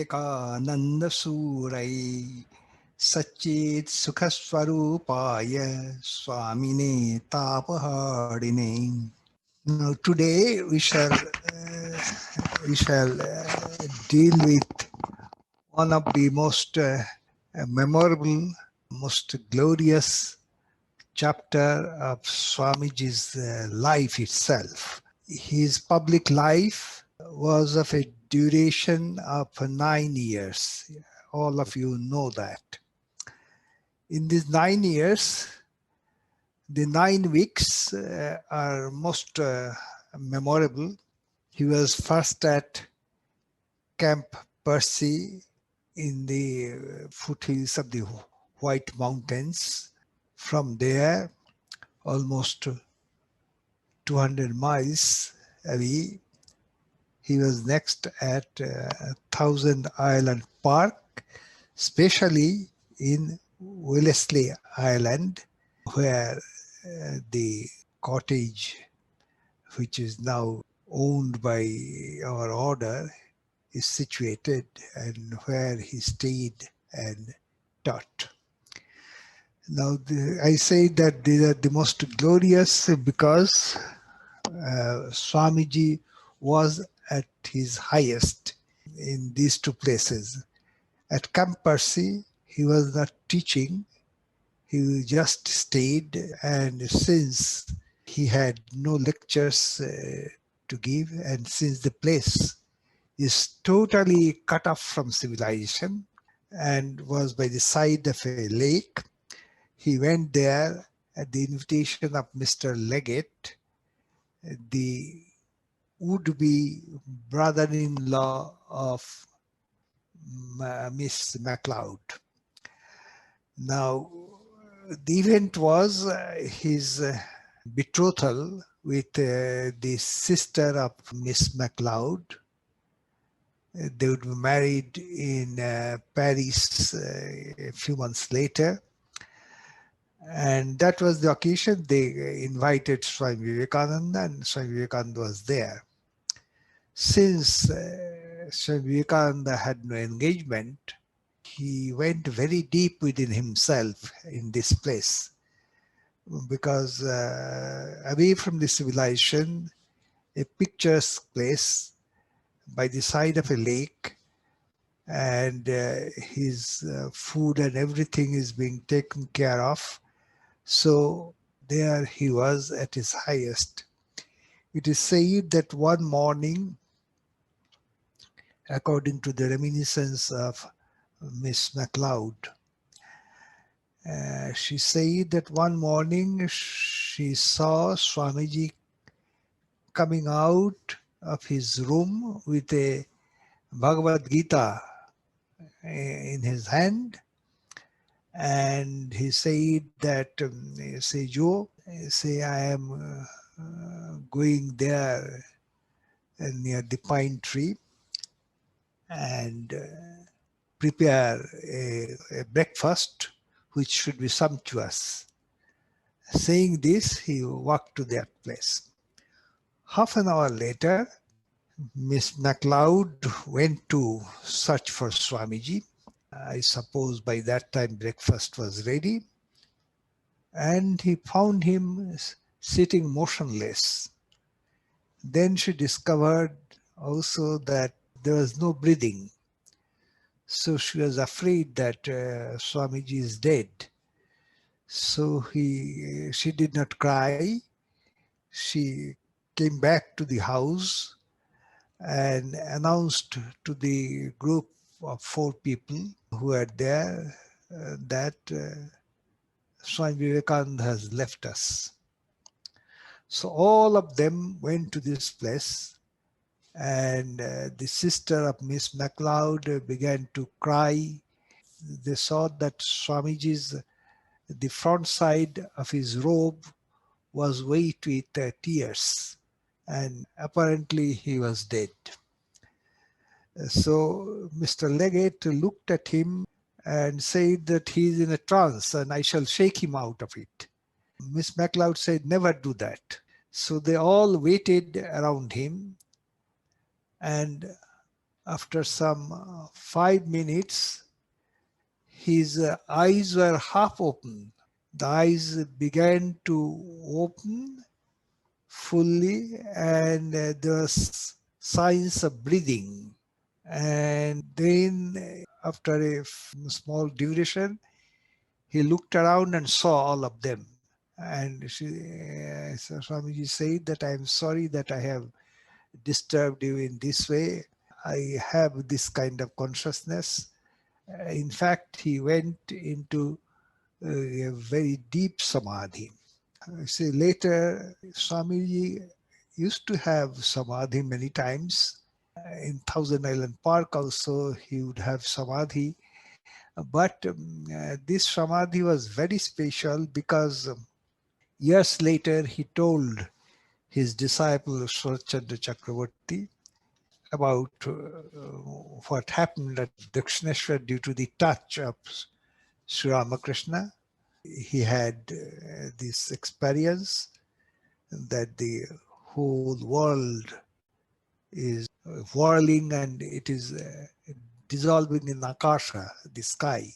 Vivekananda Surai Sachit Sukhaswarupaya Swamine Tapahadine. Now today we shall deal with one of the most memorable, most glorious chapter of Swamiji's life itself. His public life was of a duration of 9 years. All of you know that. In these 9 years, the 9 weeks are most memorable. He was first at Camp Percy in the foothills of the White Mountains. From there, almost 200 miles away, he was next at Thousand Island Park, especially in Wellesley Island, where the cottage, which is now owned by our order, is situated, and where he stayed and taught. Now, I say that these are the most glorious because Swamiji was at his highest in these two places. At Camp Percy, he was not teaching, he just stayed, and since he had no lectures to give, and since the place is totally cut off from civilization and was by the side of a lake, he went there at the invitation of Mr. Leggett, the would-be brother-in-law of Miss MacLeod. Now, the event was his betrothal with the sister of Miss MacLeod. They would be married in Paris a few months later. And that was the occasion. They invited Swami Vivekananda, and Swami Vivekananda was there. Since Swami Vivekananda had no engagement, he went very deep within himself in this place, because away from the civilization, a picturesque place by the side of a lake, and his food and everything is being taken care of. So there he was at his highest. It is said that one morning, according to the reminiscence of Miss MacLeod, she said that one morning she saw Swamiji coming out of his room with a Bhagavad Gita in his hand, and he said that, say Joe, say I am going there near the pine tree and prepare a breakfast which should be sumptuous. Saying this, he walked to that place. Half an hour later, Miss MacLeod went to search for Swamiji. I suppose by that time breakfast was ready, and he found him sitting motionless. Then she discovered also that there was no breathing. So she was afraid that Swamiji is dead. So she did not cry. She came back to the house and announced to the group of 4 people who were there that Swami Vivekananda has left us. So all of them went to this place, and the sister of Miss MacLeod began to cry. They saw that the front side of his robe was wet with tears, and apparently he was dead. So Mr. Leggett looked at him and said that he is in a trance and I shall shake him out of it. Miss MacLeod said, never do that. So they all waited around him, and After some 5 minutes, his eyes were half open. The eyes began to open fully, and there was signs of breathing. And then, after a small duration, he looked around and saw all of them. And so Swamiji said that I am sorry that I have disturbed you in this way. I have this kind of consciousness. In fact, he went into a very deep samadhi. See, later, Swamiji used to have samadhi many times. In Thousand Island Park also, he would have samadhi. But this samadhi was very special because years later, he told his disciple Sharachandra Chakravarti about what happened at Dakshineshwar due to the touch of Sri Ramakrishna. He had this experience that the whole world is whirling and it is dissolving in Akasha, the sky.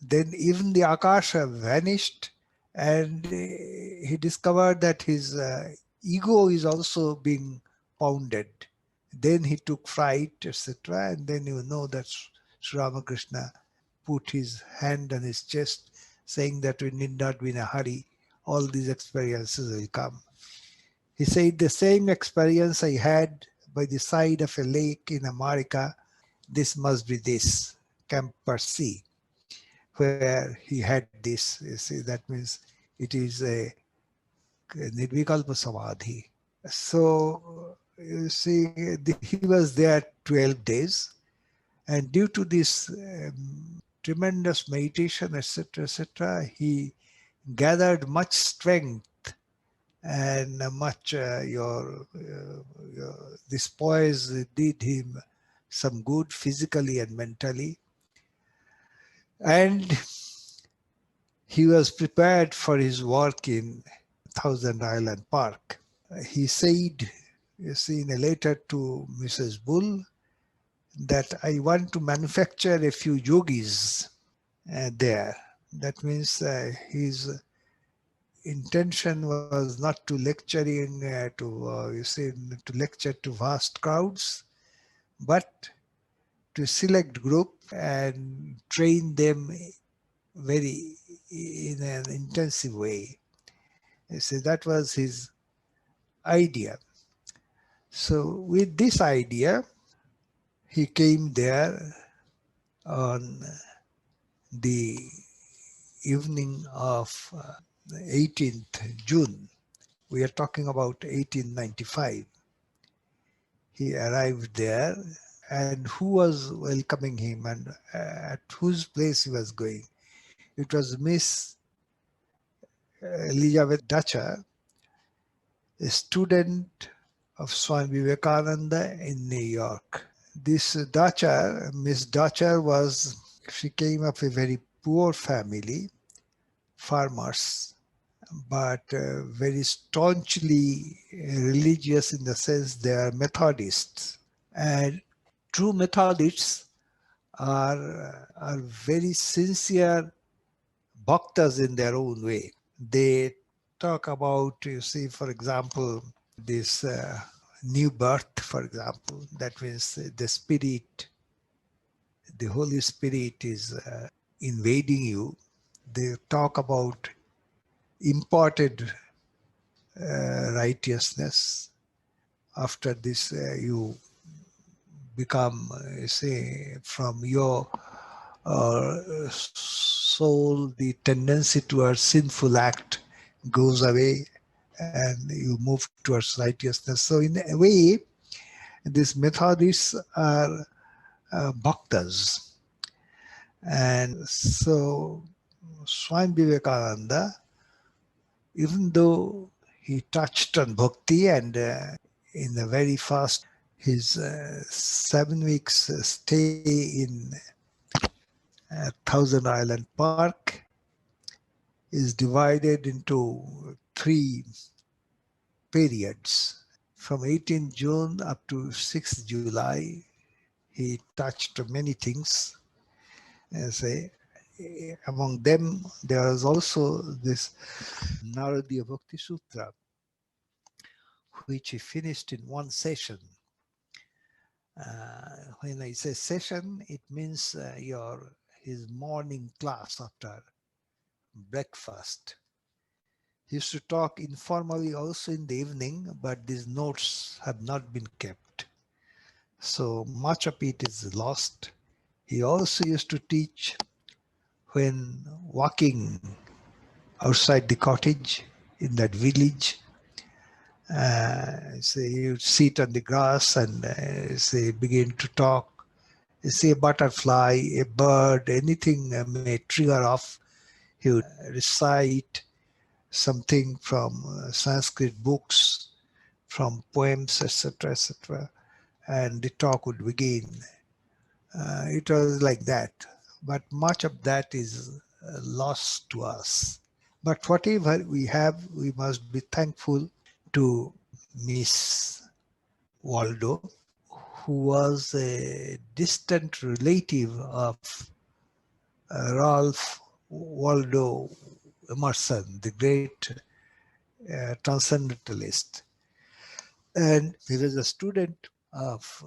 Then even the Akasha vanished, and he discovered that his ego is also being pounded. Then he took fright, etc. And then you know that Sri Ramakrishna put his hand on his chest, saying that we need not be in a hurry. All these experiences will come. He said, the same experience I had by the side of a lake in America, this must be this, Camp Percy, where he had this. You see, that means it is a Nirvikalpa Samadhi. So, you see, he was there 12 days. And due to this tremendous meditation, etc., he gathered much strength and much this poise did him some good physically and mentally. And he was prepared for his work in Thousand Island Park. He said, you see, in a letter to Mrs. Bull, that I want to manufacture a few yogis there. That means his intention was not to lecturing to lecture to vast crowds, but to select group and train them very in an intensive way. So that was his idea. So with this idea, he came there on the evening of 18th June. We are talking about 1895. He arrived there, and who was welcoming him and at whose place he was going? It was Miss Elizabeth Dutcher, a student of Swami Vivekananda in New York. This Dutcher, Miss Dutcher she came of a very poor family, farmers, but very staunchly religious in the sense they are Methodists. And true Methodists are very sincere bhaktas in their own way. They talk about, you see, for example, this new birth, for example. That means the Spirit, the Holy Spirit is invading you. They talk about imported righteousness. After this, you become, say, from your soul, the tendency towards sinful act goes away and you move towards righteousness. So in a way, these Methodists are bhaktas. And so Swami Vivekananda, even though he touched on bhakti and in the very fast, his 7 weeks stay in Thousand Island Park is divided into 3 periods. From 18th June up to 6th July, he touched many things. Say, among them, there is also this Naradiya Bhakti Sutra, which he finished in one session. When I say session, it means his morning class after breakfast. He used to talk informally also in the evening, but these notes have not been kept. So much of it is lost. He also used to teach when walking outside the cottage in that village. Say you sit on the grass and say begin to talk. Say a butterfly, a bird, anything may trigger off. He would recite something from Sanskrit books, from poems, etc., etc., and the talk would begin. It was like that, but much of that is lost to us. But whatever we have, we must be thankful to Miss Waldo, who was a distant relative of Ralph Waldo Emerson, the great transcendentalist. And he was a student of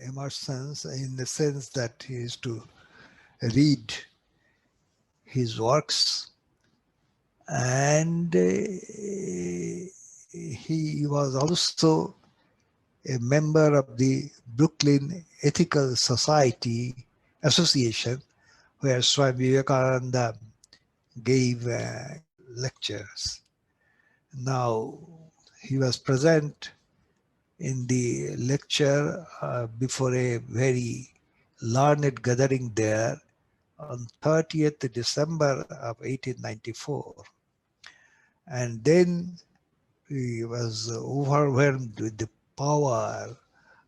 Emerson's in the sense that he used to read his works, and he was also a member of the Brooklyn Ethical Society Association, where Swami Vivekananda gave lectures. Now, he was present in the lecture before a very learned gathering there on 30th December of 1894. And then he was overwhelmed with the power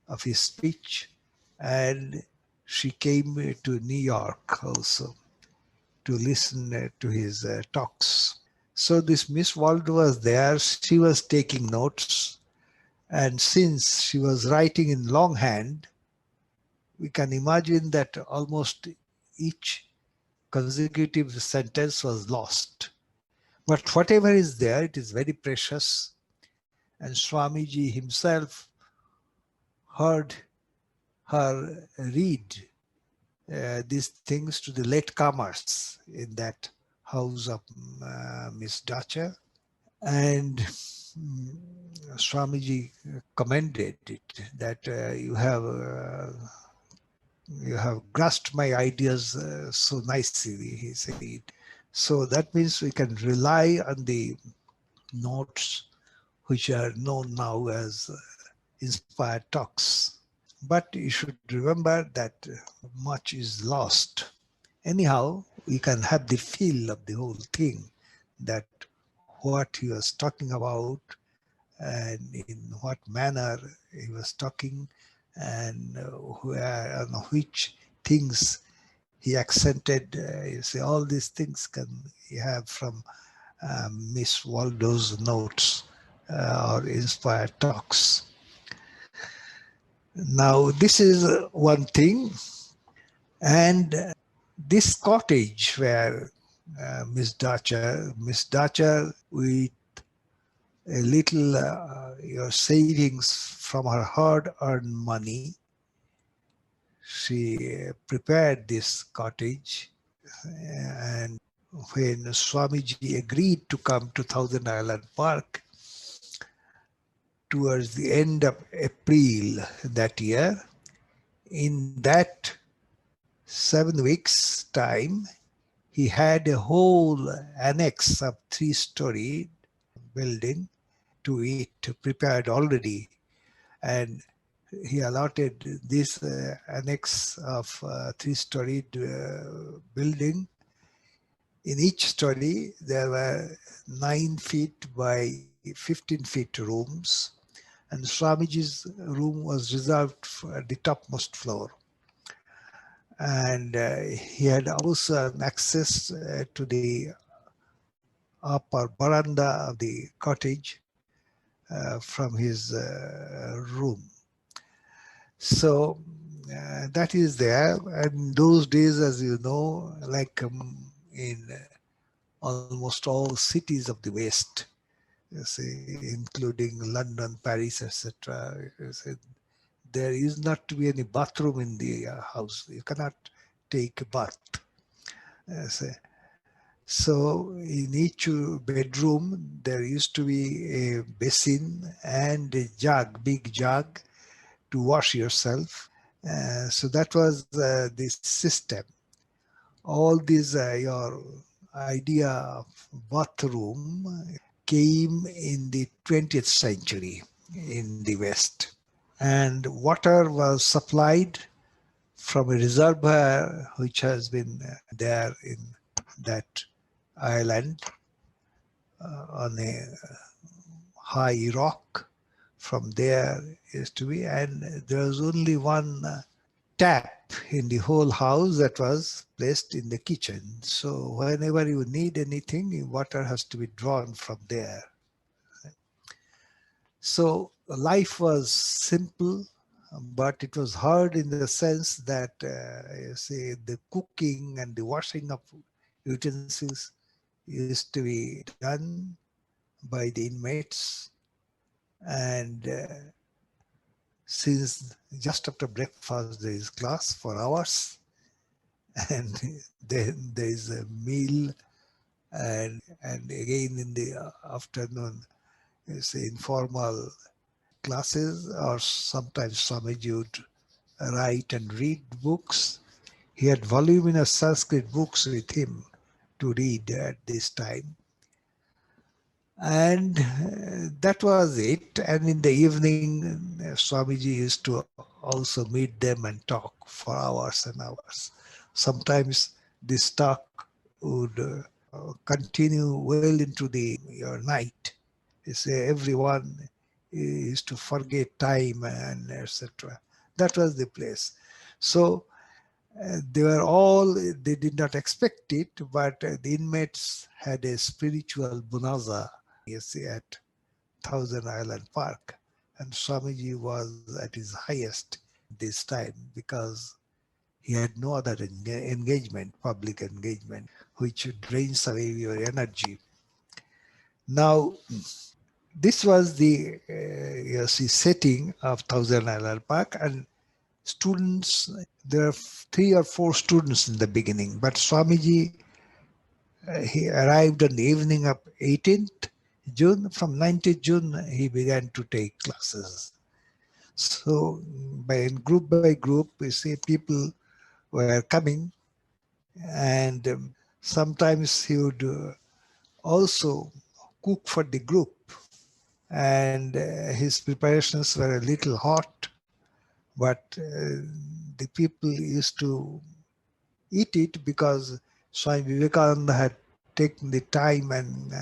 of his speech, and she came to New York also to listen to his talks. So this Miss Waldo was there. She was taking notes, and since she was writing in longhand, we can imagine that almost each consecutive sentence was lost. But whatever is there, it is very precious. And Swamiji himself heard her read these things to the latecomers in that house of Miss Dacha. And Swamiji commended it, that you have grasped my ideas so nicely, he said. So that means we can rely on the notes which are known now as inspired talks. But you should remember that much is lost. Anyhow, we can have the feel of the whole thing, that what he was talking about and in what manner he was talking, and where and which things he accented. You see, all these things can you have from Miss Waldo's notes or inspired talks. Now, this is one thing, and this cottage where Miss Dacha with a little your savings from her hard-earned money, she prepared this cottage. And when Swamiji agreed to come to Thousand Island Park towards the end of April that year, in that 7 weeks time, he had a whole annex of 3-story building to it prepared already, and he allotted this annex of 3-story building. In each story there were 9 feet by 15 feet rooms, and Swamiji's room was reserved for the topmost floor. And he had also an access to the upper veranda of the cottage from his room. So that is there. And those days, as you know, like in almost all cities of the West, you see, including London, Paris, etc., there is not to be any bathroom in the house. You cannot take a bath. You see. So in each bedroom, there used to be a basin and a jug, big jug, to wash yourself. So that was the system. All these, your idea of bathroom came in the 20th century in the West. And water was supplied from a reservoir which has been there in that island on a high rock. From there used to be, and there was only one tap in the whole house that was placed in the kitchen. So whenever you need anything, water has to be drawn from there. So life was simple, but it was hard in the sense that, you see, the cooking and the washing of utensils used to be done by the inmates. And since just after breakfast there is class for hours, and then there is a meal, and again in the afternoon is informal classes, or sometimes Swamiji would write and read books. He had voluminous Sanskrit books with him to read at this time. And that was it. And in the evening, Swamiji used to also meet them and talk for hours and hours. Sometimes this talk would continue well into the your night. It's, everyone used to forget time and etc. That was the place. So they were all, they did not expect it, but the inmates had a spiritual bonanza, you see, at Thousand Island Park. And Swamiji was at his highest this time because he had no other engagement, public engagement, which drains away your energy. Now, this was the you see, setting of Thousand Island Park, and students, there are 3 or 4 students in the beginning, but Swamiji, he arrived on the evening of 18th June. From 19th June, he began to take classes. So by group, we see people were coming, and sometimes he would also cook for the group, and his preparations were a little hot, but the people used to eat it because Swami Vivekananda had taken the time and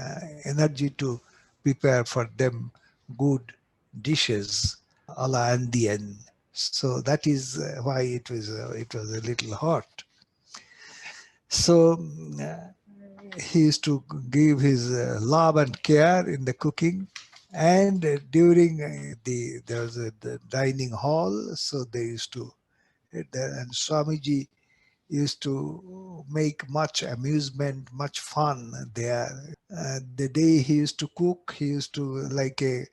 energy to prepare for them good dishes a la Andean. So that is why it was a little hot. So he used to give his love and care in the cooking. And during there was the dining hall, so they used to, and Swamiji used to make much amusement, much fun there. The day he used to cook, he used to, like a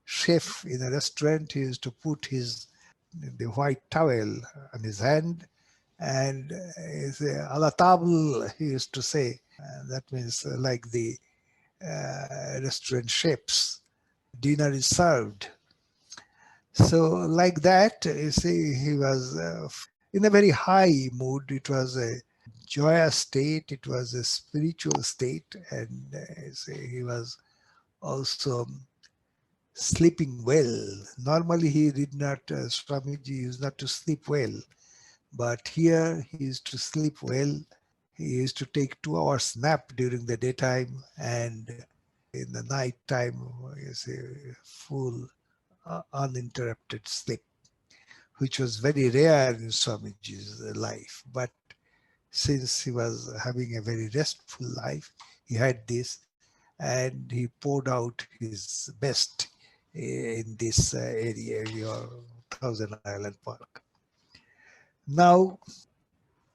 chef in a restaurant, he used to put the white towel on his hand, and he say, "A la table," he used to say. That means like the restaurant chefs. Dinner is served. So like that, you see, he was in a very high mood. It was a joyous state. It was a spiritual state. And see, he was also sleeping well. Normally he did not, Swamiji used not to sleep well. But here he used to sleep well. He used to take 2 hours nap during the daytime, and in the night time, you see, full uninterrupted sleep, which was very rare in Swamiji's life. But since he was having a very restful life, he had this, and he poured out his best in this area, your Thousand Island Park. Now,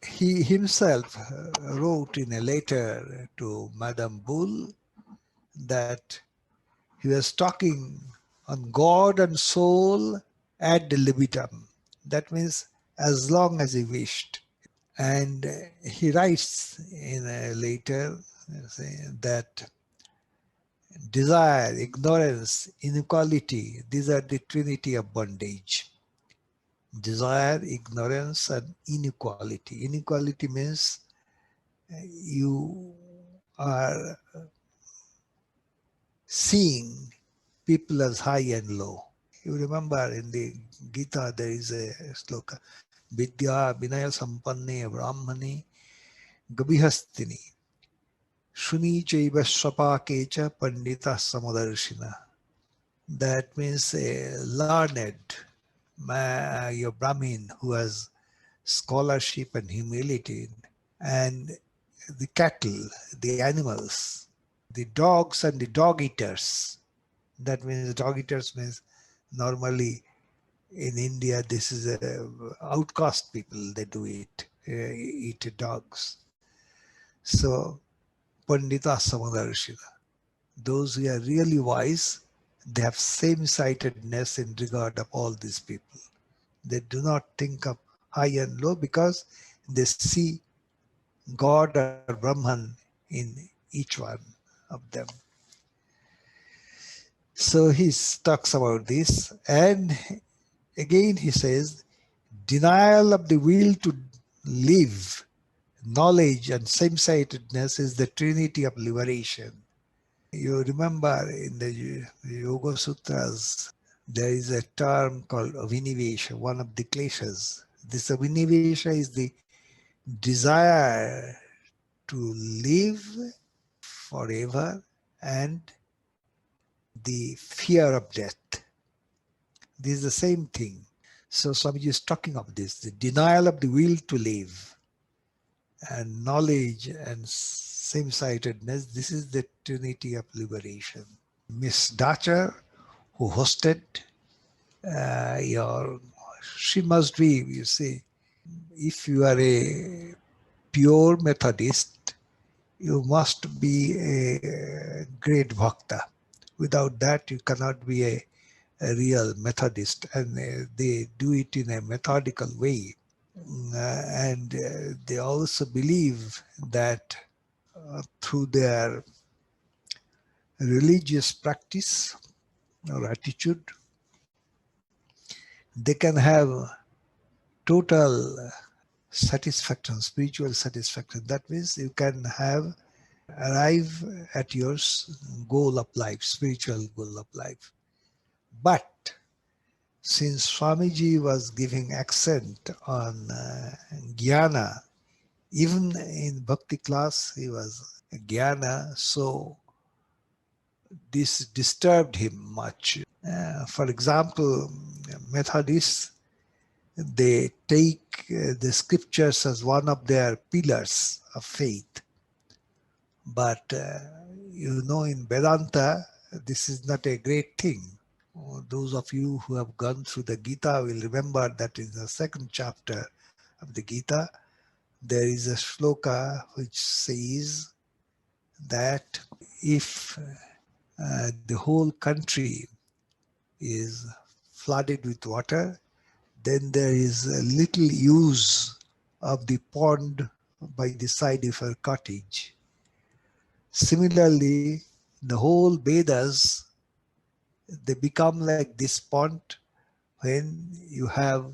he himself wrote in a letter to Madame Bull that he was talking on God and soul ad libitum. That means as long as he wished. And he writes in a letter that desire, ignorance, inequality, these are the trinity of bondage. Desire, ignorance, and inequality. Inequality means you are seeing people as high and low. You remember in the Gita there is a sloka, Vidya Vinaya Sampanne Brahmani Gabihastini Shuni Chaiva Swapakecha Pandita Samadarshina. That means a learned your Brahmin who has scholarship and humility, and the cattle, the animals, the dogs and the dog eaters. That means dog eaters means normally in India this is a outcast people, they do it, eat dogs. So Pandita Samadarshina, those who are really wise, they have same-sightedness in regard of all these people. They do not think of high and low because they see God or Brahman in each one of them. So he talks about this, and again he says, denial of the will to live, knowledge and same-sightedness is the trinity of liberation. You remember in the Yoga Sutras, there is a term called avinivesha, one of the kleshas. This avinivesha is the desire to live forever and the fear of death. This is the same thing. So Swamiji is talking of this, the denial of the will to live and knowledge and same-sightedness. This is the trinity of liberation. Miss Dacher, who hosted she must be, you see, if you are a pure Methodist, you must be a great bhakta. Without that, you cannot be a real Methodist. And they do it in a methodical way. And they also believe that through their religious practice or attitude, they can have total satisfaction, spiritual satisfaction. That means you can arrive at your goal of life, spiritual goal of life. But since Swamiji was giving accent on jnana, even in bhakti class he was jnana, so this disturbed him much. For example, Methodists, they take the scriptures as one of their pillars of faith. But in Vedanta, this is not a great thing. Those of you who have gone through the Gita will remember that in the second chapter of the Gita, there is a shloka which says that if the whole country is flooded with water, then there is a little use of the pond by the side of her cottage. Similarly, the whole Vedas, they become like this pond when you have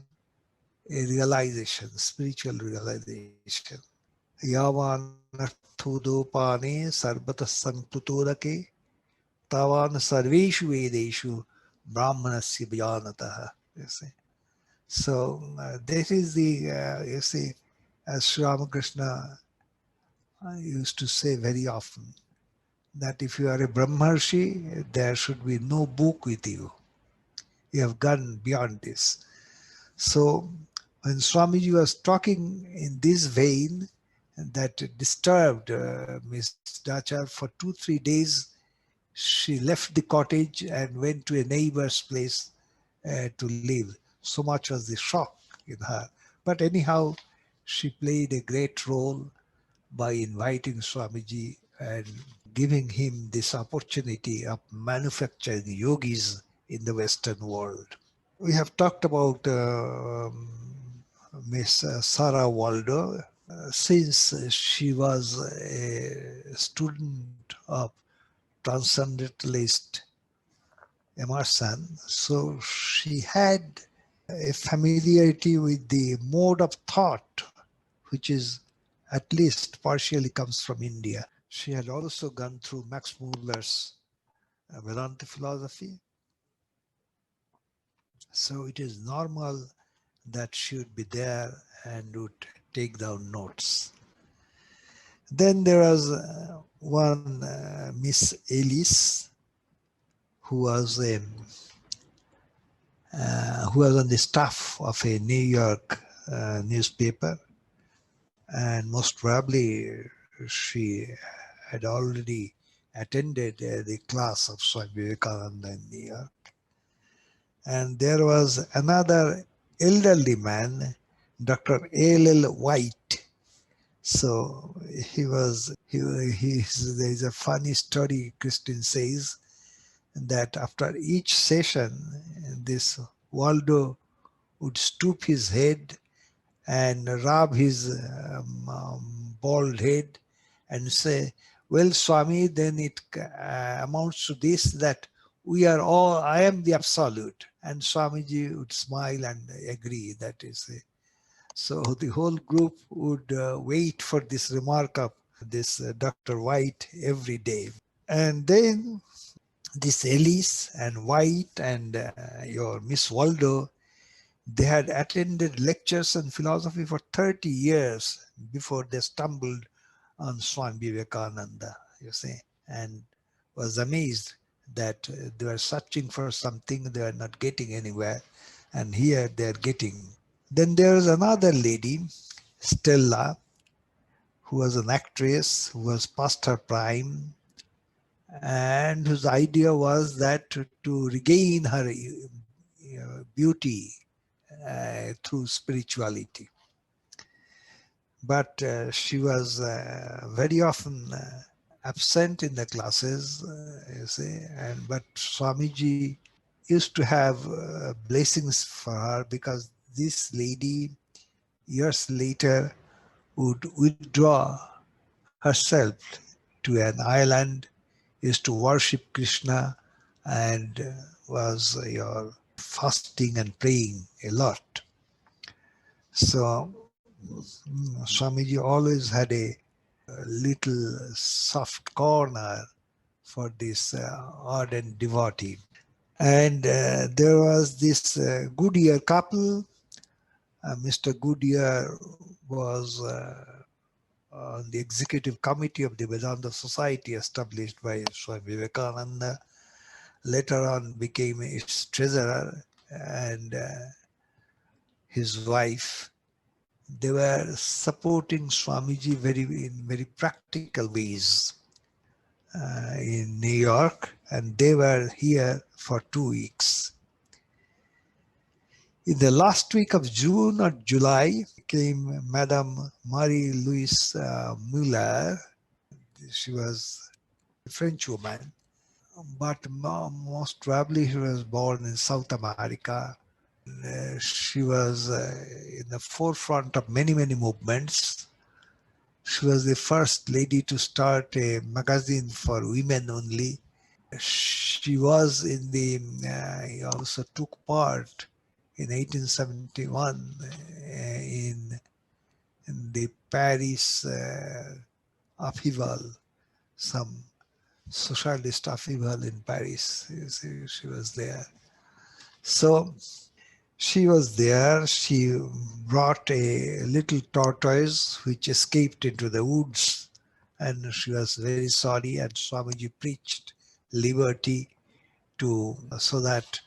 a realization, spiritual realization. Yavanarthodopane sarvata sanklutodake tavan sarveshu vedeshu brahmanasya vyanataha. You see. So this is the, you see, as Sri Ramakrishna used to say very often, that if you are a Brahmarshi, there should be no book with you. You have gone beyond this. So when Swamiji was talking in this vein, that disturbed Miss Dachar for 2-3 days, she left the cottage and went to a neighbor's place to live. So much was the shock in her. But anyhow, she played a great role by inviting Swamiji and giving him this opportunity of manufacturing yogis in the Western world. We have talked about Miss Sarah Waldo. Since she was a student of transcendentalist Emerson, so she had a familiarity with the mode of thought, which is at least partially comes from India. She had also gone through Max Muller's Vedanta philosophy. So it is normal that she would be there and would take down notes. Then there was one Miss Ellis, who was on the staff of a New York newspaper, and most probably she had already attended the class of Swami Vivekananda in New York. And there was another elderly man, Dr. A.L.L. White. So there's a funny story, Christine says, that after each session, this Waldo would stoop his head and rub his bald head and say, well, Swami, then it amounts to this, that we are all, I am the absolute. And Swamiji would smile and agree, that is it. So the whole group would wait for this remark of this Dr. White every day. And then this Ellis and White and your Miss Waldo, they had attended lectures on philosophy for 30 years before they stumbled on Swami Vivekananda, you see, and was amazed that they were searching for something, they were not getting anywhere, and here they are getting. Then there was another lady, Stella, who was an actress, who was past her prime, and whose idea was that to regain her beauty through spirituality. But she was very often absent in the classes, you see, but Swamiji used to have blessings for her, because this lady years later would withdraw herself to an island, used to worship Krishna, and was fasting and praying a lot. So Swamiji always had a little soft corner for this ardent devotee. And there was this Goodyear couple. Mr. Goodyear was on the executive committee of the Vedanta Society established by Swami Vivekananda. Later on became its treasurer, and his wife. They were supporting Swamiji in very practical ways in New York, and they were here for 2 weeks. In the last week of June or July came Madame Marie-Louise Muller. She was a French woman, but most probably she was born in South America. She was in the forefront of many movements. She was the first lady to start a magazine for women only. She was in he also took part in 1871 in the Paris upheaval, some socialist upheaval in Paris. She was there. So she was there. She brought a little tortoise which escaped into the woods, and she was very sorry, and Swamiji preached liberty so that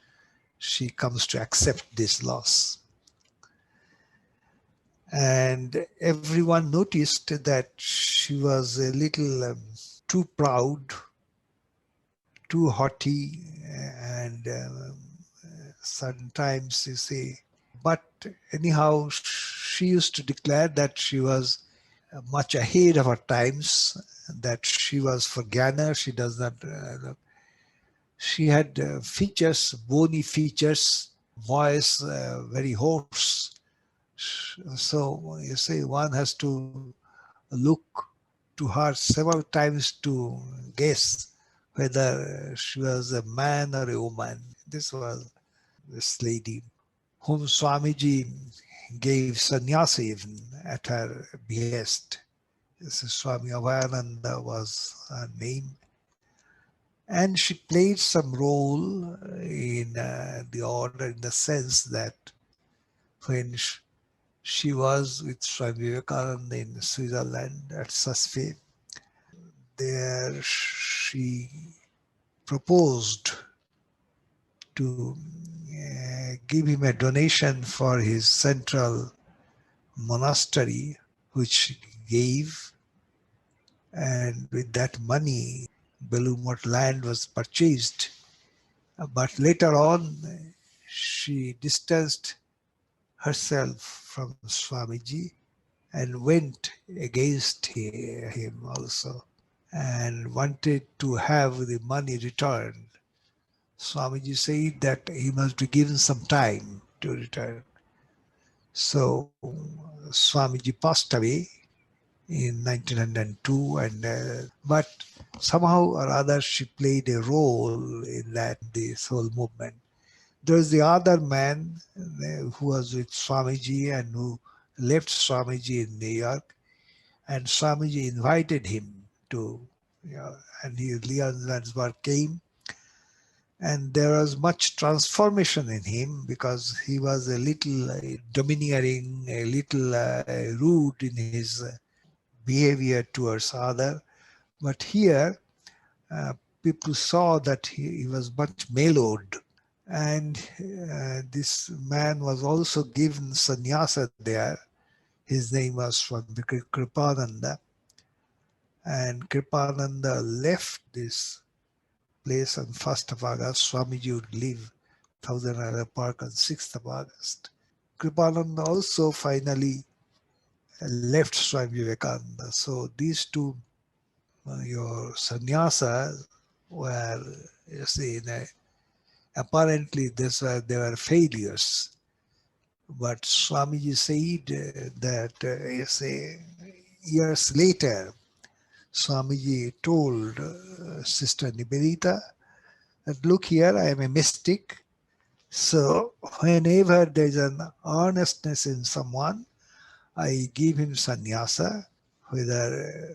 she comes to accept this loss. And everyone noticed that she was a little too proud, too haughty, and sometimes you see. But anyhow, she used to declare that she was much ahead of her times, that she was for Jnana, she does not, she had features, bony features, voice very hoarse. So you say one has to look to her several times to guess whether she was a man or a woman. This was this lady whom Swamiji gave sannyasa even at her behest. This is Swami Amarananda was her name. And she played some role in the order, in the sense that when she was with Swami Vivekananda in Switzerland at Sasfe, there she proposed to give him a donation for his central monastery, which he gave, and with that money, Belumot land was purchased. But later on, she distanced herself from Swamiji and went against him also and wanted to have the money returned. Swamiji said that he must be given some time to return. So Swamiji passed away in 1902, and but somehow or other she played a role in that this whole movement. There was the other man who was with Swamiji and who left Swamiji in New York, and Swamiji invited him to, and Leon Landsberg came, and there was much transformation in him because he was a little domineering, a little rude in his behavior towards other. But here, people saw that he was much mellowed. And this man was also given sannyasa there. His name was Swami Kripananda. And Kripananda left this place on 1st of August. Swamiji would leave Thousand Island Park on 6th of August. Kripananda also finally left Swami Vivekananda. So these two, your sannyasas were, you see, apparently they were failures. But Swamiji said that, you say, years later, Swamiji told Sister Nivedita that, look here, I am a mystic. So whenever there is an earnestness in someone, I give him sannyasa, whether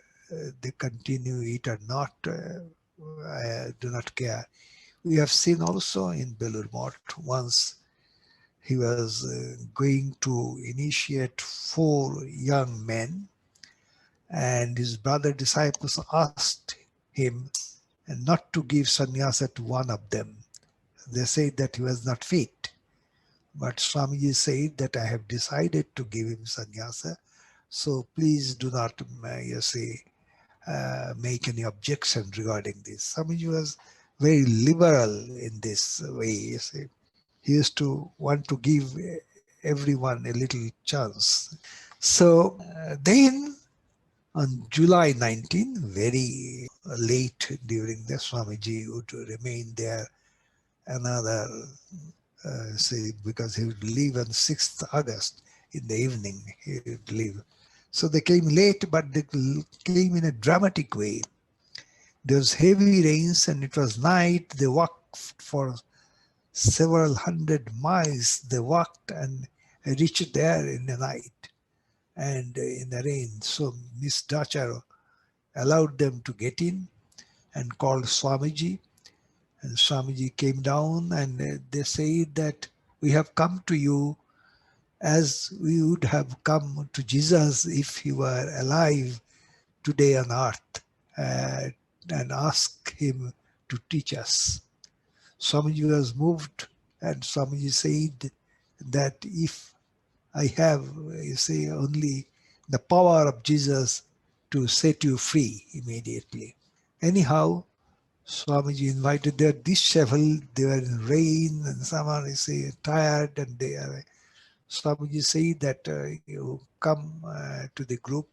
they continue it or not, I do not care. We have seen also in Belur Math, once he was going to initiate 4 young men, and his brother disciples asked him not to give sannyasa to one of them. They said that he was not fit. But Swamiji said that I have decided to give him sannyasa, so please do not, make any objection regarding this. Swamiji was very liberal in this way, you see. He used to want to give everyone a little chance. So then on July 19, very late during the, Swamiji would remain there another, because he would leave on 6th August in the evening, he would leave. So they came late, but they came in a dramatic way. There was heavy rains and it was night. They walked for several hundred miles. They walked and reached there in the night and in the rain. So Miss Dachar allowed them to get in and called Swamiji. And Swamiji came down and they said that we have come to you as we would have come to Jesus if he were alive today on earth, and ask him to teach us. Swamiji was moved, and Swamiji said that if I have, only the power of Jesus to set you free immediately. Anyhow, Swamiji invited their disheveled, they were in rain, and someone is tired, and they are. Swamiji said that you come to the group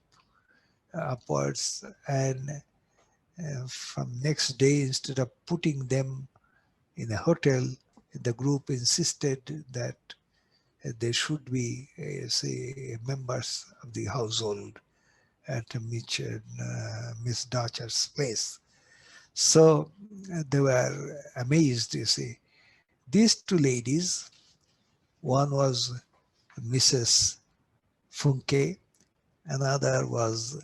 upwards, and from next day, instead of putting them in a hotel, the group insisted that they should be, say, members of the household at Miss Dacher's place. So they were amazed, you see. These two ladies, one was Mrs. Funke, another was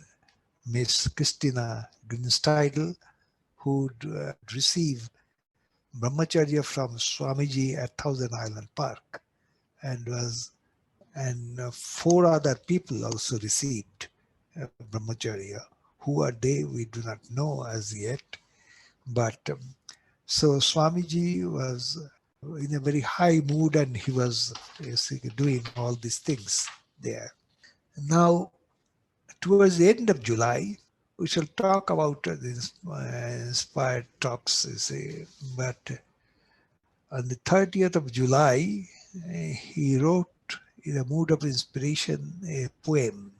Miss Christina Grünsteidl, who'd received Brahmacharya from Swamiji at Thousand Island Park, and four other people also received Brahmacharya. Who are they? We do not know as yet. But so Swamiji was in a very high mood, and he was doing all these things there. Now, towards the end of July, we shall talk about these inspired talks, you see, but on the 30th of July, he wrote in a mood of inspiration a poem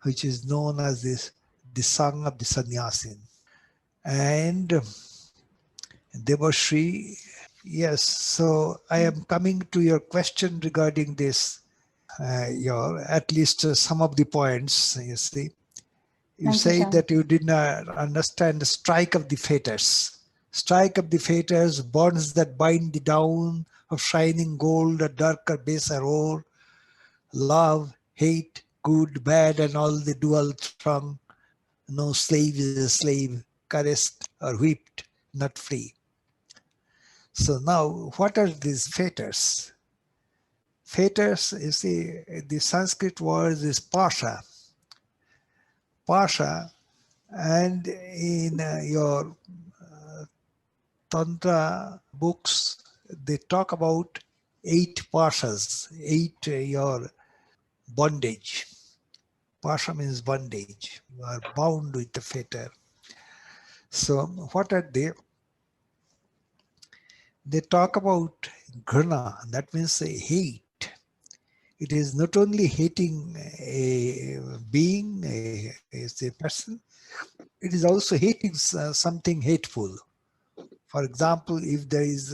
which is known as the Song of the Sannyasin. And Debashri, yes, so I am coming to your question regarding this, your at least some of the points, you see. You say that you did not understand the strike of the fetters. Strike of the fetters, bonds that bind the down of shining gold, a darker, baser ore, love, hate, good, bad, and all the dual throng. No slave is a slave, caressed or whipped, not free. So now, what are these fetters? Fetters, you see, the Sanskrit word is pasha. Pasha, and in your Tantra books, they talk about 8 pashas, 8 your bondage. Pasha means bondage. You are bound with the fetter. So what are they? They talk about grana, that means a hate. It is not only hating a being, a person, it is also hating something hateful. For example, if there is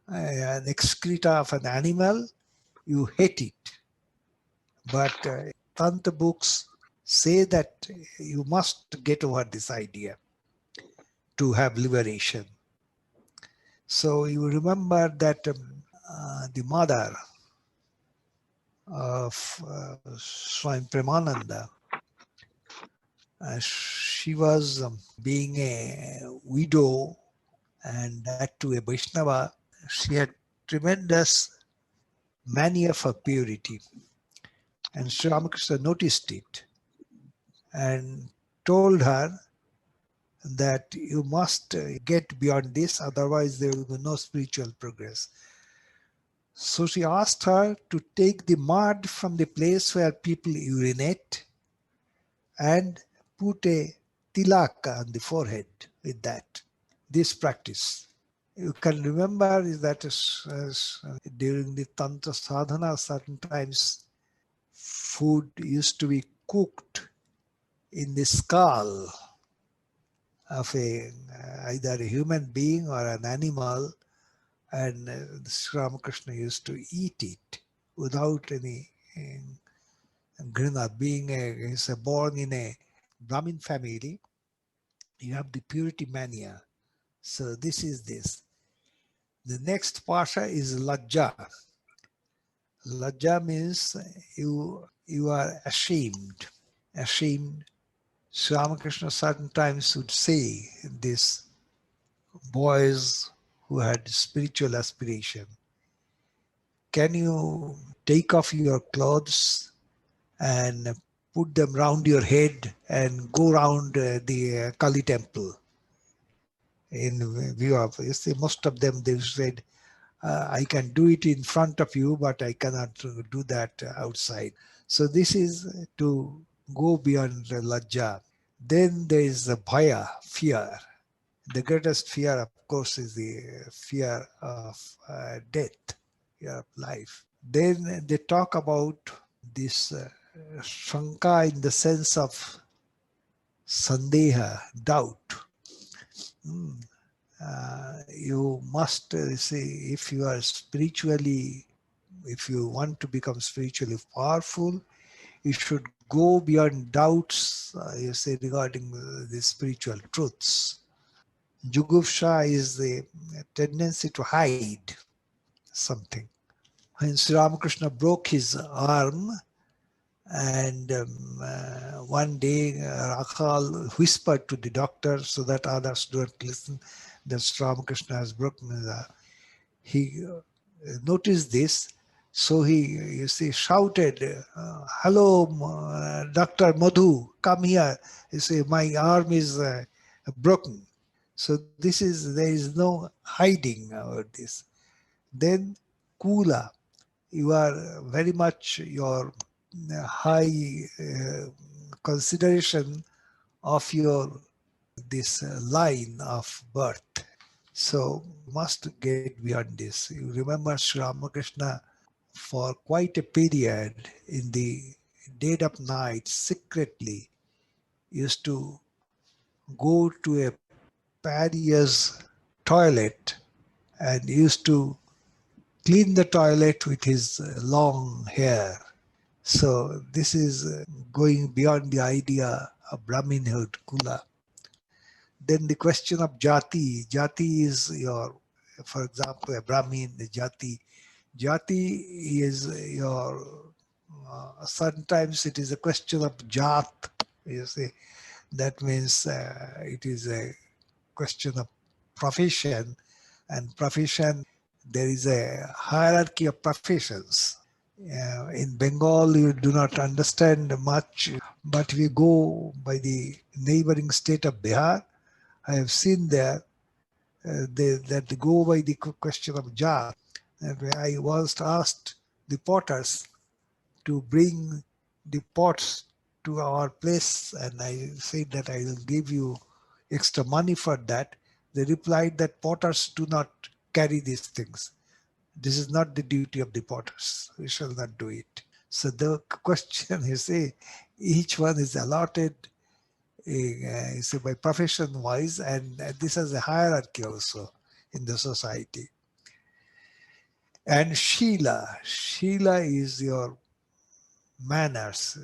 an excreta of an animal, you hate it. But Tantra books say that you must get over this idea to have liberation. So you remember that the mother of Swami Premananda, she was being a widow, and that to a Vaishnava, she had tremendous mania for purity. And Sri Ramakrishna noticed it and told her that you must get beyond this, otherwise there will be no spiritual progress. So she asked her to take the mud from the place where people urinate and put a tilaka on the forehead with that. This practice. You can remember is that during the Tantra sadhana, certain times food used to be cooked in the skull of either a human being or an animal, and Sri Ramakrishna used to eat it without any grina. Being he's born in a Brahmin family, you have the purity mania. So this is this. The next pasha is lajja. Lajja means you are ashamed. Ashamed. Sri Ramakrishna certain times would say this boys who had spiritual aspiration, can you take off your clothes and put them round your head and go round the Kali temple in view of, you see, most of them, they said, I can do it in front of you, but I cannot do that outside. So this is to go beyond the lajja. Then there is the bhaya, fear. The greatest fear, of course, is the fear of death, fear of life. Then they talk about this Shanka in the sense of Sandeha, doubt. Mm. You must say, if you are spiritually, if you want to become spiritually powerful, you should go beyond doubts, you say, regarding the spiritual truths. Jugupsha is the tendency to hide something. When Sri Ramakrishna broke his arm, and one day Rakhal whispered to the doctor so that others don't listen that Sri Ramakrishna has broken his arm. He noticed this, so he, you see, shouted, "Hello, Dr. Madhu, come here." You see, my arm is broken. So there is no hiding about this. Then Kula, you are very much your high consideration of your this line of birth. So must get beyond this. You remember Sri Ramakrishna for quite a period in the dead of night secretly used to go to a pariah's toilet and used to clean the toilet with his long hair. So this is going beyond the idea of Brahminhood, Kula. Then the question of Jati. Jati is your, for example, a Brahmin, the Jati. Jati is your, sometimes it is a question of Jat. You see, that means it is a question of profession, and profession, there is a hierarchy of professions. In Bengal, you do not understand much, but we go by the neighboring state of Bihar. I have seen there that they go by the question of Jat. And I once asked the potters to bring the pots to our place, and I said that I will give you extra money for that. They replied that potters do not carry these things. This is not the duty of the potters. We shall not do it. So the question is, each one is allotted by profession wise, and this has a hierarchy also in the society. And Shila is your manners,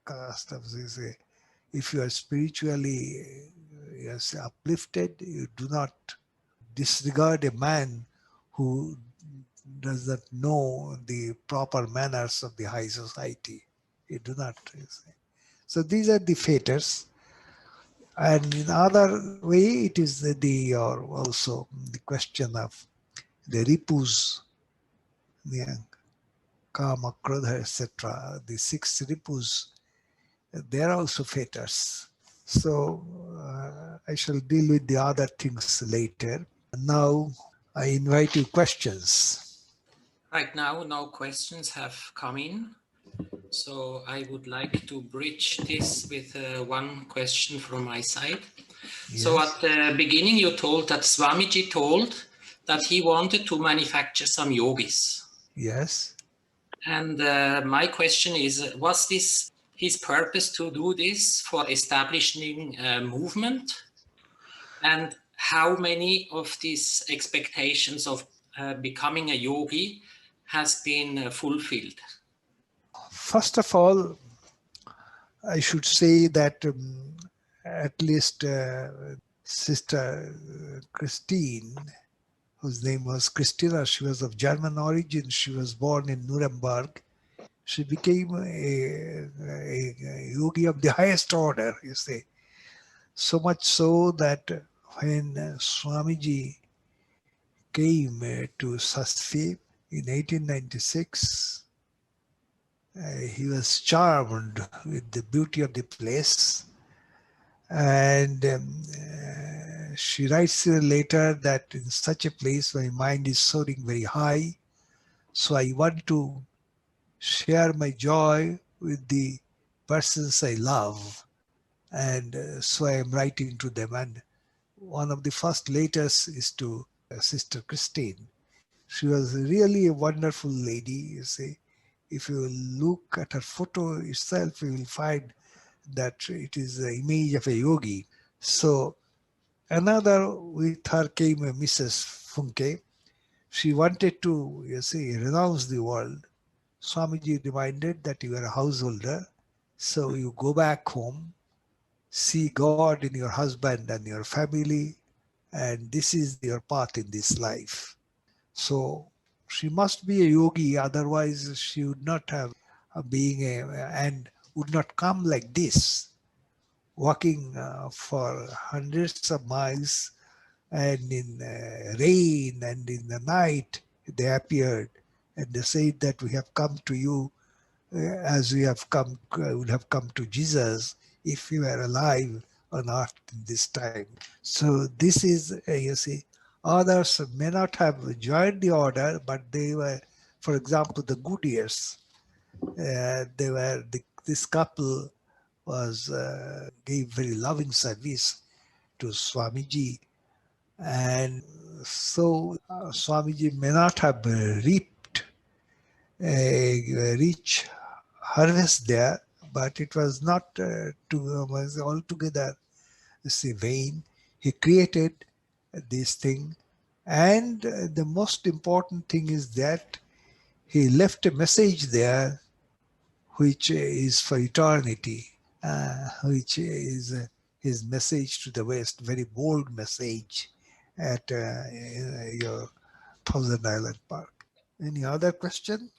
customs. If you are spiritually yes, uplifted, you do not disregard a man who does not know the proper manners of the high society. You do not. So these are the fetters. And in other way, it is or also the question of the ripus, the kama, krodha, etc. The six ripus, they are also fetters. So I shall deal with the other things later. Now I invite you questions. Right now, no questions have come in. So I would like to bridge this with one question from my side. Yes. So at the beginning, you told that Swamiji told that he wanted to manufacture some yogis. Yes. And my question is, was this his purpose to do this for establishing a movement? And how many of these expectations of becoming a yogi has been fulfilled? First of all, I should say that at least Sister Christine, whose name was Christina, she was of German origin. She was born in Nuremberg. She became a yogi of the highest order, you say. So much so that when Swamiji came to Sasfi in 1896, he was charmed with the beauty of the place. And she writes later that in such a place my mind is soaring very high, so I want to share my joy with the persons I love, and so I am writing to them. And one of the first letters is to Sister Christine. She was really a wonderful lady, you see. If you look at her photo itself, you will find that it is the image of a yogi. So another with her came a Mrs. Funke. She wanted to, you see, renounce the world. Swamiji reminded that you are a householder, so you go back home, see God in your husband and your family, and this is your path in this life. So she must be a yogi, otherwise she would not have being and would not come like this, walking for hundreds of miles, and in rain and in the night they appeared and they said that we have come to you as we have come would have come to Jesus if we were alive on earth in this time. So this is, you see, others may not have joined the order, but they were, for example, the good years. They were this couple was gave very loving service to Swamiji, and so Swamiji may not have reaped a rich harvest there, but it was not was altogether vain. He created this thing, and the most important thing is that he left a message there, which is for eternity, which is his message to the West, very bold message at your Thousand Island Park. Any other question?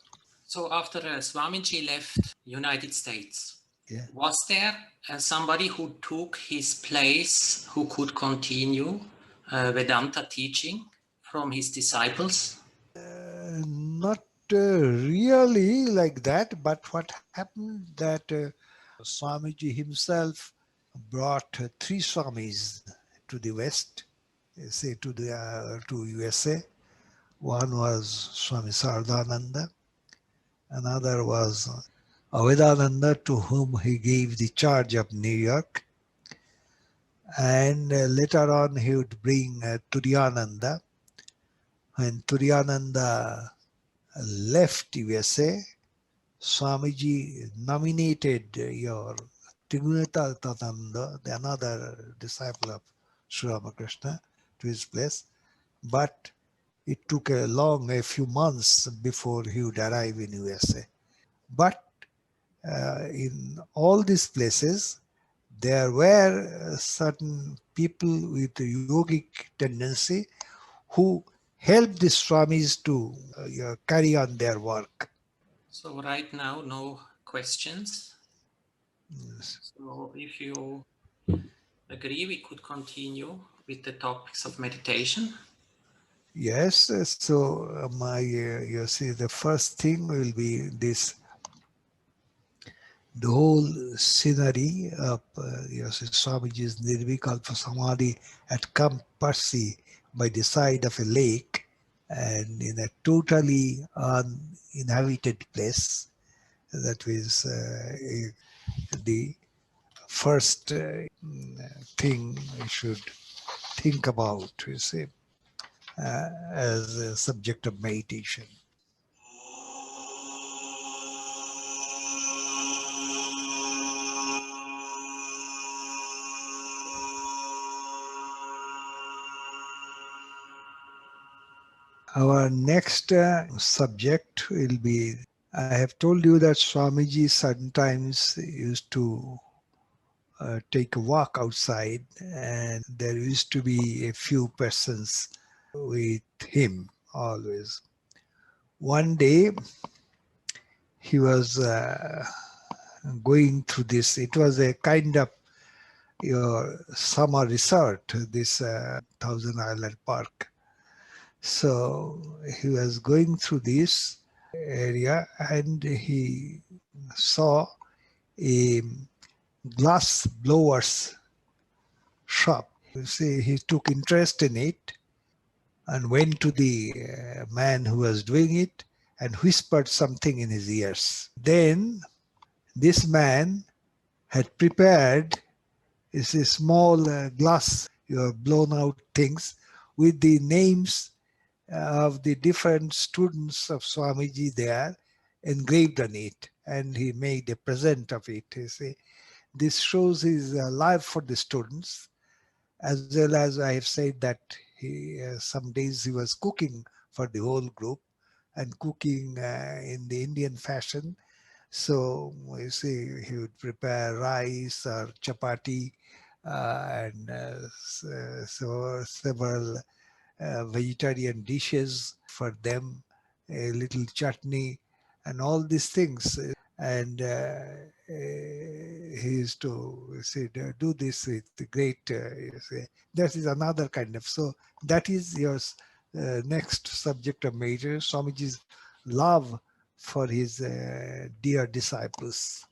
So after Swamiji left United States, Yeah. was there somebody who took his place, who could continue Vedanta teaching from his disciples? Not really like that, but what happened that Swamiji himself brought three Swamis to the West, say to USA. One was Swami Sardananda, another was Avedananda, to whom he gave the charge of New York, and later on he would bring Turiyananda. When Turiyananda left USA, Swamiji nominated your Tigunitatanda, the another disciple of Sri Ramakrishna, to his place, but it took a few months before he would arrive in USA. But in all these places, there were certain people with yogic tendency who helped the Swamis to carry on their work. So right now, no questions. Yes. So if you agree, we could continue with the topics of meditation. Yes, so you see, the first thing will be this, the whole scenery of Swamiji's Nirvikalpa Samadhi at Kampasi by the side of a lake and in a totally uninhabited place. That was the first thing we should think about, you see, as a subject of meditation. Our next subject will be, I have told you that Swamiji sometimes used to take a walk outside, and there used to be a few persons with him always. One day he was going through this, it was a kind of your summer resort, this Thousand Island Park. So he was going through this area and he saw a glass blower's shop. You see, he took interest in it and went to the man who was doing it and whispered something in his ears. Then this man had prepared is a small glass, your blown out things with the names of the different students of Swamiji there engraved on it, and he made a present of it. You see, this shows his love for the students, as well as I have said that he some days he was cooking for the whole group, and cooking in the Indian fashion. So you see, he would prepare rice or chapati and so several vegetarian dishes for them, a little chutney, and all these things. And he used to say, do this with great, that is another kind of. So that is your next subject of major, Swamiji's love for his dear disciples.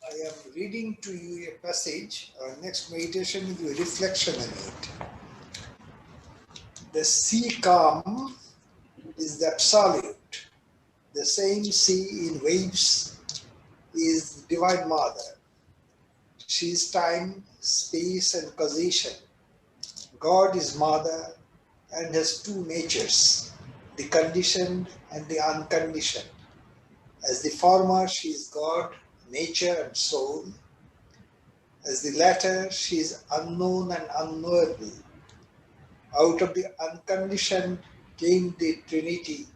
I am reading to you a passage. Our next meditation will be a reflection on it. The sea calm is the absolute. The same sea in waves is Divine Mother. She is time, space, and causation. God is Mother and has two natures, the conditioned and the unconditioned. As the former, she is God, nature, and soul. As the latter, she is unknown and unknowable. Out of the unconditioned came the Trinity,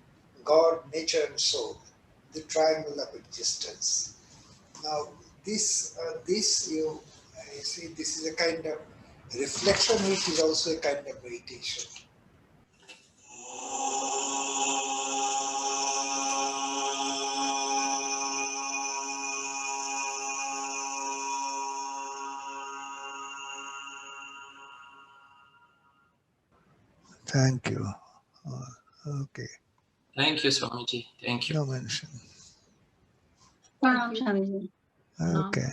God, nature, and soul, the triangle of existence. Now, this you see, this is a kind of reflection, which is also a kind of meditation. Thank you. Okay. Thank you, Swamiji. Thank you. No mention. Pranam, Swamiji. Okay.